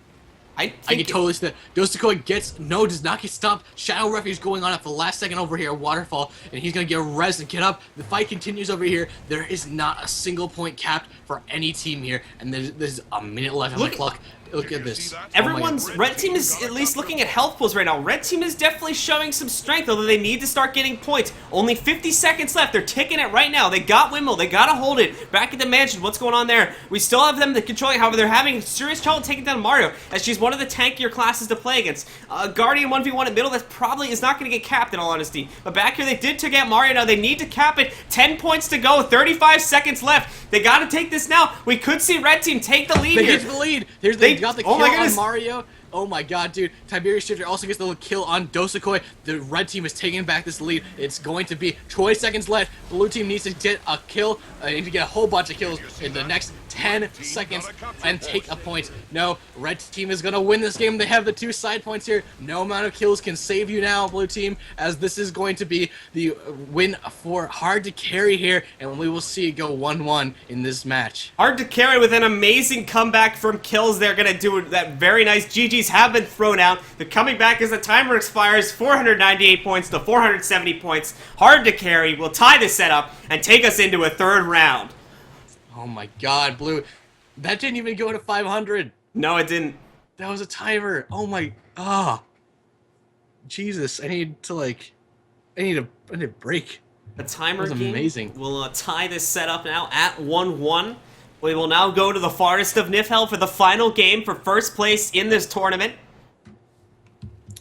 I can totally see that. Doskoi does not get stopped. Shadow Refuge going on at the last second over here, Waterfall, and he's going to get res and get up. The fight continues over here. There is not a single point capped for any team here, and there's a minute left on the clock. Look at this. Everyone's red team is at least looking at health pools right now. Red team is definitely showing some strength, although they need to start getting points. Only 50 seconds left. They're ticking it right now. They got Windmill. They got to hold it. Back at the mansion, what's going on there? We still have them controlling. However, they're having serious trouble taking down Mario, as she's one of the tankier classes to play against. Guardian 1v1 in middle, that probably is not going to get capped in all honesty. But back here, they did take out Mario. Now they need to cap it. 10 points to go. 35 seconds left. They got to take this now. We could see red team take the lead here. They get the lead. They got the kill on Mario. Oh my god, dude. Tiberius Shifter also gets the little kill on Dosakoi. The red team is taking back this lead. It's going to be 20 seconds left. Blue team needs to get a kill. They need to get a whole bunch of kills in the next 10 seconds and take a point. No, red team is going to win this game. They have the 2 side points here. No amount of kills can save you now, blue team, as this is going to be the win for hard to carry here, and we will see it go 1-1 in this match. Hard to carry with an amazing comeback from kills. They're going to do that very nice. GGs have been thrown out. They're coming back as the timer expires. 498 points to 470 points. Hard to carry will tie the setup and take us into a 3rd round. Oh my god, blue. That didn't even go to 500. No, it didn't. That was a timer. Oh my, Jesus, I need a break. The timer that was game amazing. will tie this setup now at 1-1. We will now go to the farthest of Niflheim for the final game for first place in this tournament.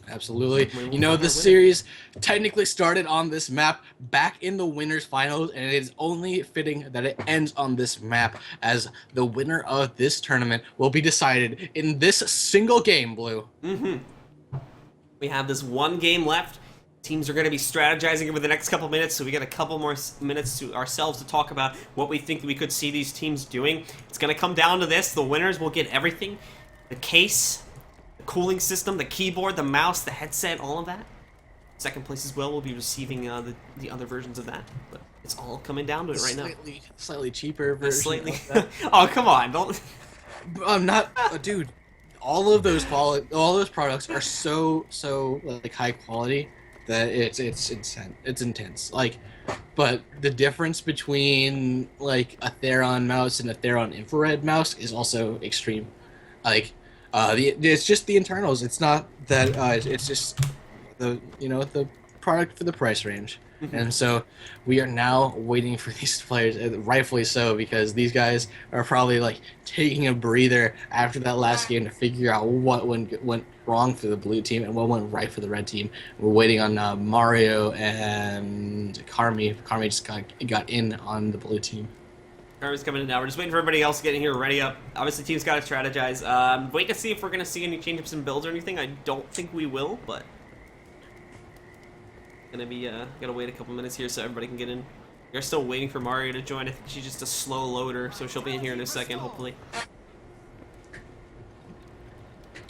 Absolutely. You know, the series technically started on this map back in the winners finals, and it is only fitting that it ends on this map, as the winner of this tournament will be decided in this single game, Blue. We have this one game left. Teams are going to be strategizing over the next couple minutes, so we got a couple more minutes to ourselves to talk about what we think we could see these teams doing. It's going to come down to this. The winners will get everything. The case, the cooling system, the keyboard, the mouse, the headset, all of that. Second place as well will be receiving the other versions of that. But it's all coming down to it right now. Slightly cheaper version. Slightly. Oh, come on. Don't... I'm not... dude, all of those products are so like high quality that it's intense. Like, but the difference between like a Theron mouse and a Theron infrared mouse is also extreme. Like, it's just the internals. It's not that. It's just the product for the price range. And so we are now waiting for these players, rightfully so, because these guys are probably like taking a breather after that last game to figure out what went wrong for the blue team and what went right for the red team. We're waiting on Mario and Carmi. Carmi just got in on the blue team. Carmi's coming in now. We're just waiting for everybody else to get in here, ready up. Obviously, team's got to strategize. Wait to see if we're going to see any changes in builds or anything. I don't think we will, but... Gonna be gotta wait a couple minutes here so everybody can get in. We're still waiting for Mario to join. I think she's just a slow loader, so she'll be in here in a second, hopefully.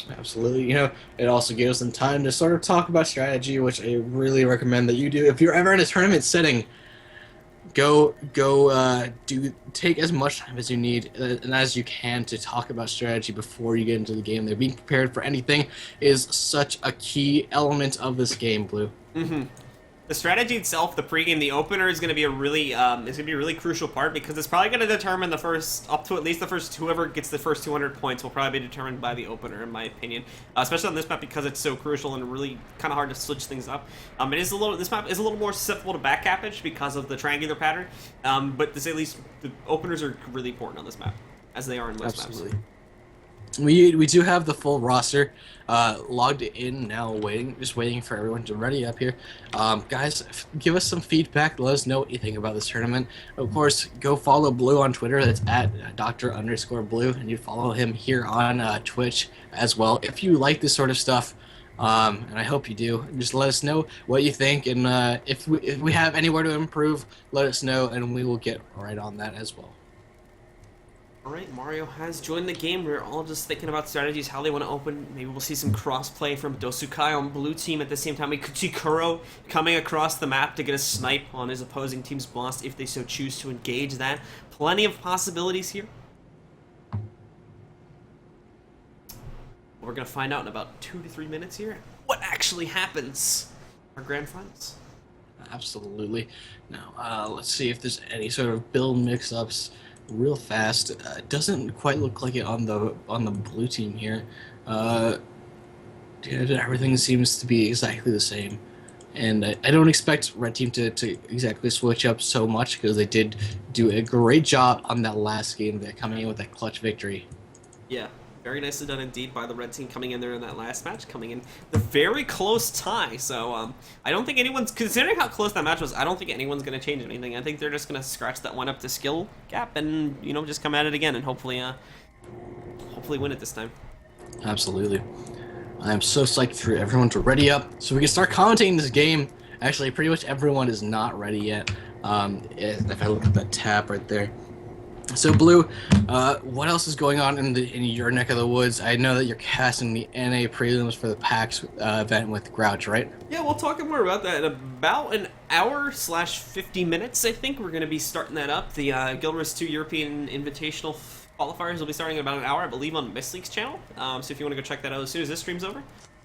Absolutely. You know, it also gives them time to sort of talk about strategy, which I really recommend that you do. If you're ever in a tournament setting, take as much time as you need and as you can to talk about strategy before you get into the game. Being prepared for anything is such a key element of this game, Blue. The strategy itself, the pregame, the opener is going to be a really crucial part, because it's probably going to determine whoever gets the first 200 points will probably be determined by the opener, in my opinion. Especially on this map, because it's so crucial and really kind of hard to switch things up. This map is a little more susceptible to back cappage because of the triangular pattern. But to say at least, the openers are really important on this map, as they are in most maps. We do have the full roster logged in now, just waiting for everyone to ready up here. Guys, give us some feedback. Let us know what you think about this tournament. Of course, go follow Blue on Twitter. That's at Dr_Blue, and you follow him here on Twitch as well. If you like this sort of stuff, and I hope you do, just let us know what you think, and if we have anywhere to improve, let us know, and we will get right on that as well. Alright, Mario has joined the game. We're all just thinking about strategies, how they want to open. Maybe we'll see some cross-play from Dosukai on blue team. At the same time, we could see Kuro coming across the map to get a snipe on his opposing team's boss if they so choose to engage that. Plenty of possibilities here. We're going to find out in about 2 to 3 minutes here what actually happens in our grand finals. Absolutely. Now, let's see if there's any sort of build mix-ups. Real fast. It doesn't quite look like it on the blue team here. Everything seems to be exactly the same, and I don't expect red team to exactly switch up so much, because they did do a great job on that last game. They're coming in with that clutch victory. Yeah. Very nicely done indeed by the red team, coming in there in that last match, coming in the very close tie. So I don't think anyone's, considering how close that match was, I don't think anyone's going to change anything. I think they're just going to scratch that one up to skill gap and, just come at it again and hopefully win it this time. Absolutely. I am so psyched for everyone to ready up so we can start commentating this game. Actually, pretty much everyone is not ready yet. If I look at that tab right there. So, Blue, what else is going on in your neck of the woods? I know that you're casting the NA prelims for the PAX event with Grouch, right? Yeah, we'll talk more about that in about an hour/50 minutes. I think we're going to be starting that up. The Guild Wars 2 European Invitational qualifiers will be starting in about an hour, I believe, on Miss League's channel. So if you want to go check that out as soon as this stream's over.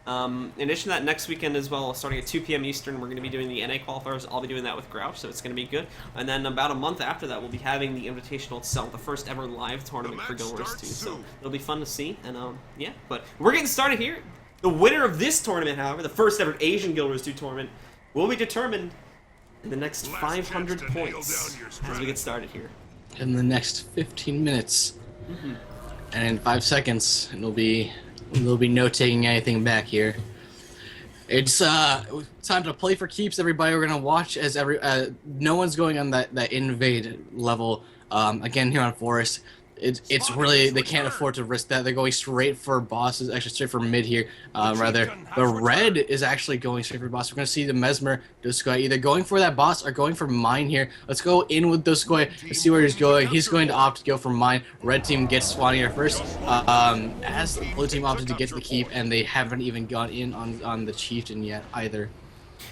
In addition to that, next weekend as well, starting at 2 p.m. Eastern, we're going to be doing the NA qualifiers. I'll be doing that with Grouch, so it's going to be good. And then about a month after that, we'll be having the Invitational itself, the first ever live tournament for Guild Wars 2. So it'll be fun to see. And yeah, but we're getting started here. The winner of this tournament, however, the first ever Asian Guild Wars 2 tournament, will be determined in the next 500 points as we get started here. In the next 15 minutes. And in 5 seconds, there'll be no taking anything back here. It's time to play for keeps, everybody. We're gonna watch as no one's going on that invade level again here on Forest. It's really, they can't afford to risk that. They're going straight for bosses, actually straight for mid here, rather. The red is actually going straight for boss. We're going to see the Mesmer, Doskoi, either going for that boss or going for mine here. Let's go in with Doskoi and see where he's going. He's going to opt to go for mine. Red team gets spawning here first, as the blue team opted to get to the keep, and they haven't even gone in on the chieftain yet either.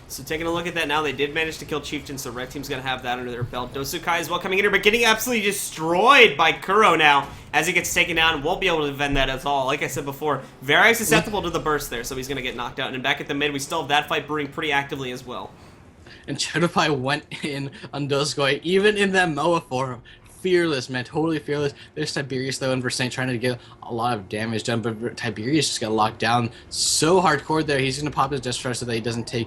So taking a look at that now, they did manage to kill Chieftain, so Red Team's going to have that under their belt. Dosukai as well coming in here, but getting absolutely destroyed by Kuro now as he gets taken down. Won't be able to defend that at all. Like I said before, very susceptible to the burst there, so he's going to get knocked out. And then back at the mid, we still have that fight brewing pretty actively as well. And Chodopai went in on Doskoi, even in that Moa form. Fearless, man, totally fearless. There's Tiberius, though, and Versailles trying to get a lot of damage done, but Tiberius just got locked down so hardcore there. He's going to pop his Death so that he doesn't take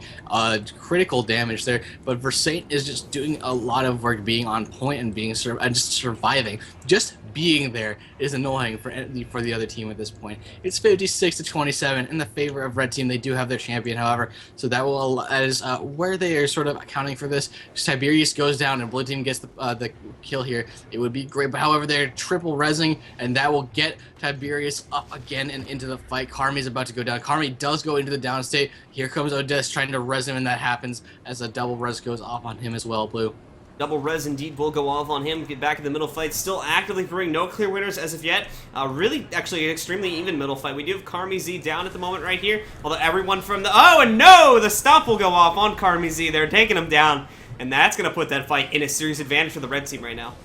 critical damage there, but Versailles is just doing a lot of work being on point and being just surviving. Just being there is annoying for the other team at this point. It's 56-27 in the favor of Red Team. They do have their champion, however, so that will is where they are sort of accounting for this. Tiberius goes down and Blue Team gets the kill here. It would be great, but however, they're triple rezzing, and that will get Tiberius up again and into the fight. Karmi's about to go down. Karmi does go into the down state. Here comes Odess trying to res him, and that happens as a double res goes off on him as well, Blue. Double res indeed will go off on him. Get back in the middle fight. Still actively brewing. No clear winners as of yet. Really, actually, an extremely even middle fight. We do have Karmi Z down at the moment right here. Although everyone from the... Oh, and no! The stomp will go off on Karmi Z. They're taking him down. And that's going to put that fight in a serious advantage for the red team right now.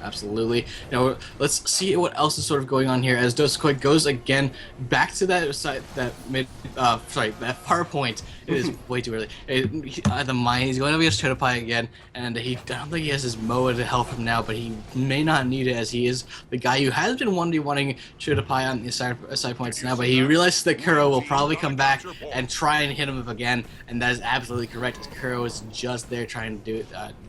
Absolutely. Now let's see what else is sort of going on here as Doskoi goes again back to that side, that far point. It is way too early. The mine. He's going up against Chodopai again, and I don't think he has his Moa to help him now, but he may not need it as he is the guy who has been wanting Chodopai on the side points now, but he realizes that Kuro will probably come back and try and hit him up again, and that is absolutely correct. Kuro is just there trying to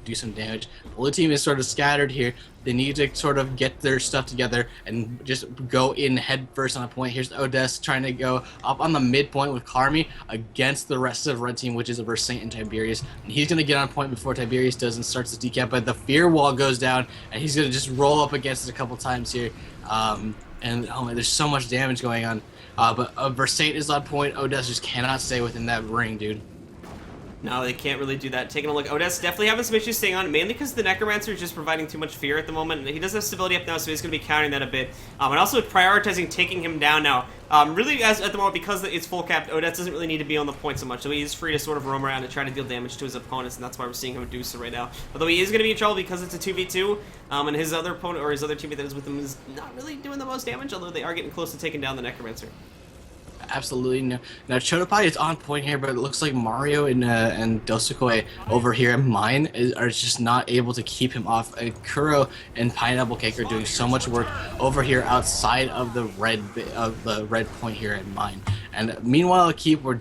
do some damage. Blue team is sort of scattered here. They need to sort of get their stuff together and just go in head first on a point. Here's Odess trying to go up on the midpoint with Karmi against the rest of Red Team, which is Versailles and Tiberius. And he's going to get on point before Tiberius does and starts to decap, but the fear wall goes down, and he's going to just roll up against it a couple times here. And oh man, there's so much damage going on. But Versailles is on point. Odess just cannot stay within that ring, dude. No, they can't really do that. Taking a look, Odess definitely having some issues staying on, mainly because the Necromancer is just providing too much fear at the moment. He does have stability up now, so he's going to be countering that a bit. And also prioritizing taking him down now. Really, at the moment, because it's full capped, Odess doesn't really need to be on the point so much, so he's free to sort of roam around and try to deal damage to his opponents, and that's why we're seeing him do so right now. Although he is going to be in trouble because it's a 2v2, and his other opponent, or his other teammate that is with him, is not really doing the most damage, although they are getting close to taking down the Necromancer. Absolutely no. Now Chodopai is on point here, but it looks like Mario and Dosukoi over here in mine are just not able to keep him off. Kuro and Pineapple Cake are doing so much work over here outside of the red point here at mine. And meanwhile,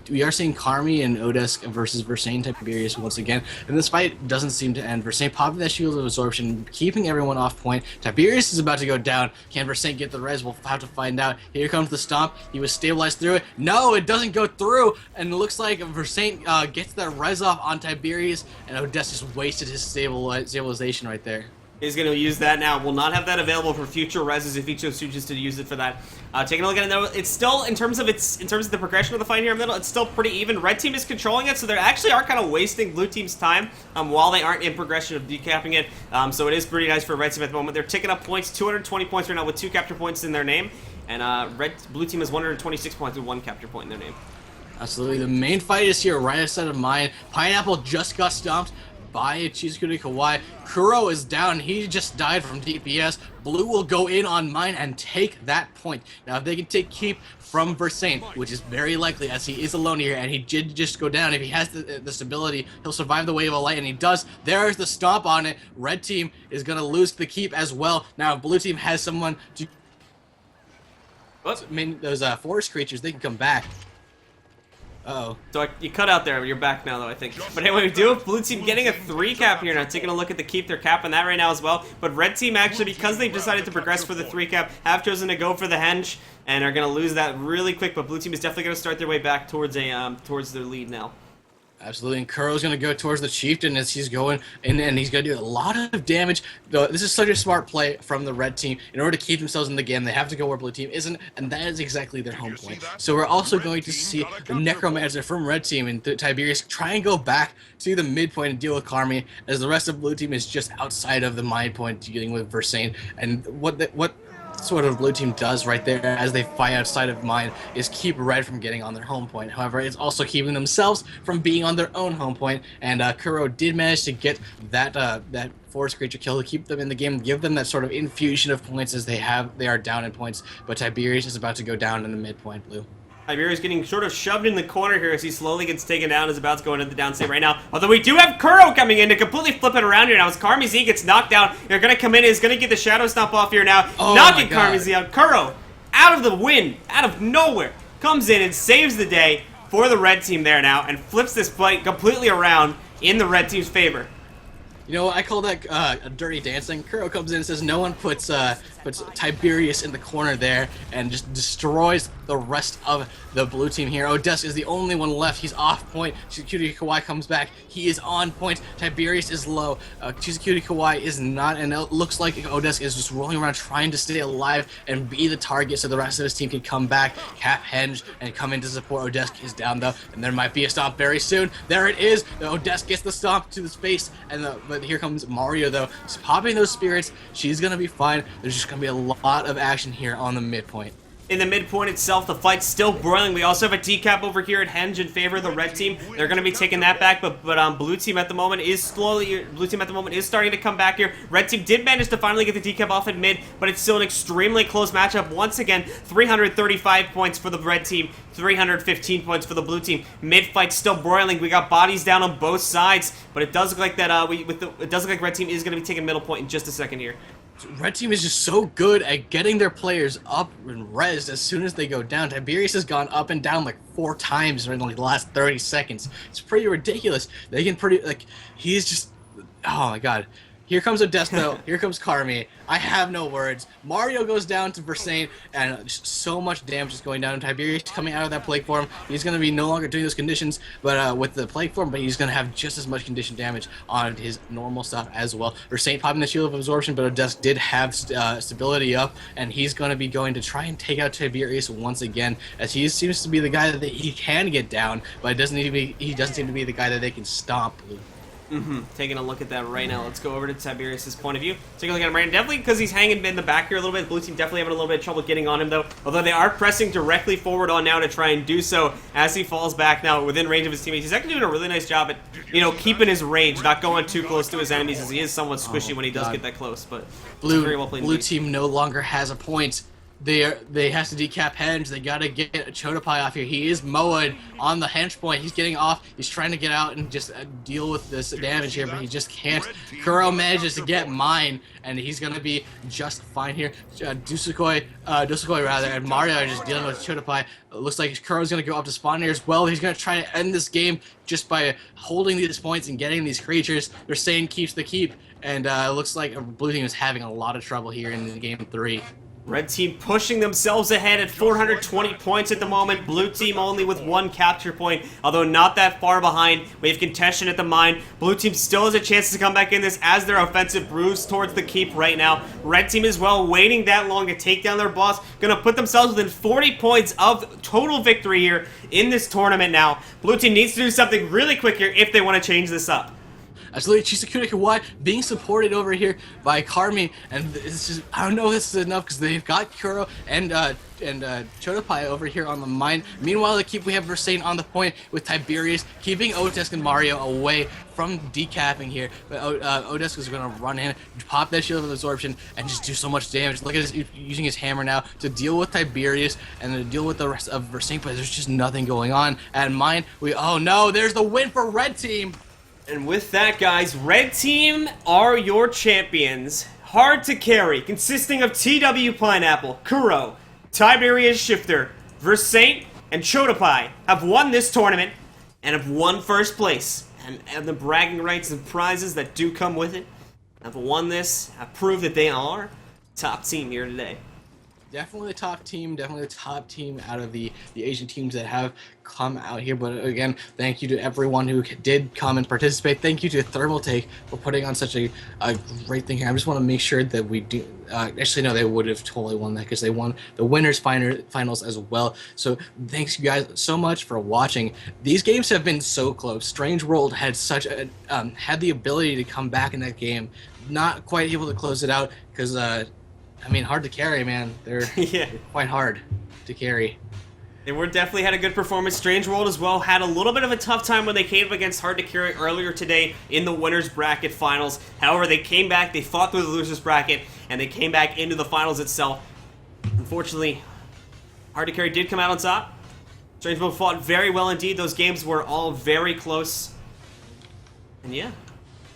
we are seeing Karmi and Odess versus Versailles and Tiberius once again. And this fight doesn't seem to end. Versailles popping that shield of absorption, keeping everyone off point. Tiberius is about to go down. Can Versailles get the res? We'll have to find out. Here comes the stomp. He was stabilized through it. No, it doesn't go through. And it looks like Versailles gets that res off on Tiberius, and Odess just wasted his stabilization right there. is going to use that now. Will not have that available for future reses if he chooses to use it for that. Taking a look at it though, it's still in terms of the progression of the fight here in the middle, it's still pretty even. Red team is controlling it, so they actually are kind of wasting blue team's time while they aren't in progression of decapping it. So it is pretty nice for red team at the moment. They're ticking up points, 220 points right now with 2 capture points in their name, and blue team has 126 points with 1 capture point in their name. Absolutely. The main fight is here right outside of mine. Pineapple just got stomped by Chizukuri Kawhi. Kuro is down. He just died from DPS. Blue will go in on mine and take that point. Now, if they can take keep from Versailles, which is very likely as he is alone here, and he did just go down. If he has the stability, he'll survive the wave of light, and he does. There's the stomp on it. Red team is going to lose the keep as well. Now, if blue team has someone to... I mean, those forest creatures, they can come back. Uh-oh. So you cut out there, but you're back now, though, I think. But anyway, we do have blue team getting a 3 cap here now. Taking a look at the keep, they're capping that right now as well. But red team actually, because they've decided to progress for the 3 cap, have chosen to go for the henge and are going to lose that really quick. But blue team is definitely going to start their way back towards towards their lead now. Absolutely, and Kuro's going to go towards the Chieftain as he's going, and he's going to do a lot of damage. This is such a smart play from the red team. In order to keep themselves in the game, they have to go where blue team isn't, and that is exactly their home point. So we're also going to see the Necromancer from red team and Tiberius try and go back to the midpoint and deal with Karmi, as the rest of blue team is just outside of the mind point dealing with Versailles. And what sort of blue team does right there as they fight outside of mine is keep red from getting on their home point. However, it's also keeping themselves from being on their own home point, and Kuro did manage to get that forest creature kill to keep them in the game, give them that sort of infusion of points as they are down in points. But Tiberius is about to go down in the midpoint, blue. Tiberius getting sort of shoved in the corner here as he slowly gets taken down, is about to go into the downstate right now. Although we do have Kuro coming in to completely flip it around here now as Karmi Z gets knocked down. They're going to come in, is going to get the Shadow Stomp off here now, knocking Karmi Z out. Kuro, out of the wind, out of nowhere, comes in and saves the day for the red team there now and flips this fight completely around in the red team's favor. You know, I call that dirty dancing. Kuro comes in and says no one puts Tiberius in the corner there and just destroys the rest of the blue team here. Odesk is the only one left. He's off point. Chizukuri Kawhi comes back. He is on point. Tiberius is low. Chizukuri Kawhi is not, and it looks like Odesk is just rolling around trying to stay alive and be the target so the rest of his team can come back, cap henge, and come in to support. Odesk is down though, and there might be a stomp very soon. There it is. Odesk gets the stomp to the space, and but here comes Mario though. She's popping those spirits. She's gonna be fine. There's just gonna be a lot of action here on the midpoint. In the midpoint itself, the fight's still boiling. We also have a decap over here at henge in favor of the red team. They're going to be taking that back, but blue team at the moment is starting to come back here. Red team did manage to finally get the decap off at mid, but it's still an extremely close matchup. Once again, 335 points for the red team, 315 points for the blue team. Mid fight still broiling. We got bodies down on both sides, but it does look like that it does look like red team is going to be taking middle point in just a second here. Red team is just so good at getting their players up and rezzed as soon as they go down. Tiberius has gone up and down like 4 times in like the last 30 seconds. It's pretty ridiculous. They can he's just, oh my god. Here comes Odesto, here comes Karmi. I have no words. Mario goes down to Versailles, and just so much damage is going down. Tiberius coming out of that plague form. He's going to be no longer doing those conditions, but with the plague form, but he's going to have just as much condition damage on his normal stuff as well. Versailles popping the shield of absorption, but Odesk did have stability up, and he's going to be going to try and take out Tiberius once again, as he seems to be the guy that he can get down, but he doesn't seem to be the guy that they can stomp. Taking a look at that right now. Let's go over to Tiberius' point of view. Take a look at him right now. Definitely because he's hanging in the back here a little bit. Blue team definitely having a little bit of trouble getting on him, though. Although they are pressing directly forward on now to try and do so as he falls back now within range of his teammates. He's actually doing a really nice job at, keeping his range, not going too close to his enemies, as he is somewhat squishy when he does get that close. But blue team no longer has a point. They have to decap henge. They gotta get Chotapai off here. He is mowed on the henge point. He's getting off. He's trying to get out and just deal with this damage here, but he just can't. Kuro manages to get mine, and he's gonna be just fine here. Dusukoi rather, and Mario are just dealing with Chotapai. It looks like Kuro's gonna go up to spawn here as well. He's gonna try to end this game just by holding these points and getting these creatures. They're saying keeps the keep, and it looks like blue team is having a lot of trouble here in game 3. Red team pushing themselves ahead at 420 points at the moment. Blue team only with 1 capture point, although not that far behind. We have contention at the mine. Blue team still has a chance to come back in this as their offensive brews towards the keep right now. Red team as well, waiting that long to take down their boss. Gonna put themselves within 40 points of total victory here in this tournament now. Blue team needs to do something really quick here if they want to change this up. Absolutely, Chisakura Kawhi being supported over here by Karmi, and it's just, I don't know if this is enough because they've got Kuro and Chotopai over here on the mine. Meanwhile, we have Versailles on the point with Tiberius keeping Odesk and Mario away from decapping here. But Odesk is going to run in, pop that shield of absorption, and just do so much damage. Look at his using his hammer now to deal with Tiberius and to deal with the rest of Versailles, but there's just nothing going on. At mine, oh no, there's the win for Red Team! And with that, guys, Red Team are your champions. Hard to carry, consisting of TW Pineapple, Kuro, Tiberius Shifter, Versailles, and Chotopai have won this tournament and have won first place. And the bragging rights and prizes that do come with it have won this, have proved that they are top team here today. Definitely the top team, definitely the top team out of the Asian teams that have come out here. But again, thank you to everyone who did come and participate. Thank you to Thermaltake for putting on such a great thing here. I just want to make sure that we do. Actually, no, they would have totally won that because they won the winners finals as well. So thanks you guys so much for watching. These games have been so close. Strange World had such a had the ability to come back in that game, not quite able to close it out because. I mean, hard to carry, man. They're, yeah. They're quite hard to carry. They were definitely had a good performance. Strange World as well had a little bit of a tough time when they came up against Hard to Carry earlier today in the winners bracket finals. However, they came back, they fought through the losers bracket, and they came back into the finals itself. Unfortunately, Hard to Carry did come out on top. Strange World fought very well indeed. Those games were all very close. And yeah,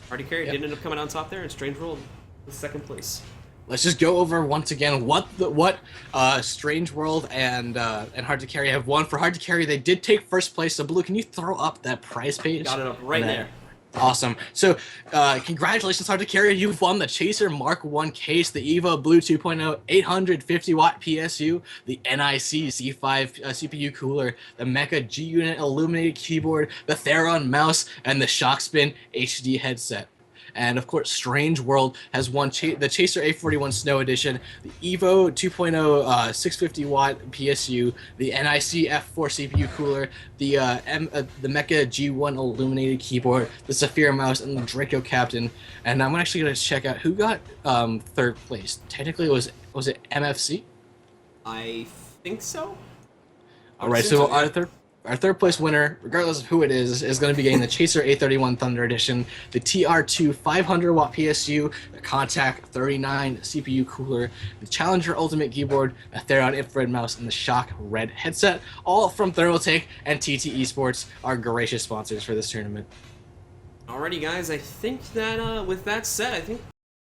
Hard to Carry did end up coming out on top there, and Strange World was second place. Let's just go over once again what Strange World and Hard to Carry have won. For Hard to Carry, they did take first place. So Blue, can you throw up that prize page? Got it up right there. Awesome. So, congratulations, Hard to Carry. You've won the Chaser Mark 1 case, the EVO Blue 2.0 850-watt PSU, the NIC C5 CPU cooler, the Mecha G Unit illuminated keyboard, the Theron mouse, and the Shockspin HD headset. And of course, Strange World has won the Chaser A41 Snow Edition, the EVO 2.0 650-watt PSU, the NIC F4 CPU cooler, the Mecha G1 illuminated keyboard, the Saphira mouse, and the Draco Captain. And I'm actually going to check out who got third place. Technically, was it MFC? I think so. All right, so our third place winner, regardless of who it is going to be getting the Chaser A31 Thunder Edition, the TR2 500-watt PSU, the Contact 39 CPU cooler, the Challenger Ultimate keyboard, a Theron infrared mouse, and the Shock Red headset, all from Thermaltake and TT Esports, our gracious sponsors for this tournament. Alrighty, guys, I think that with that said, I think